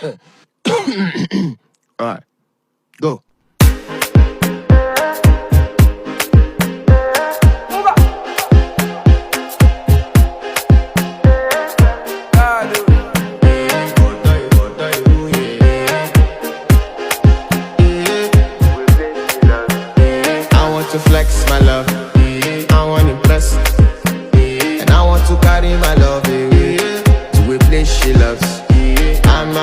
Alright, go. To flex my love, I want to impress, and I want to carry my love away to a place she loves. I'm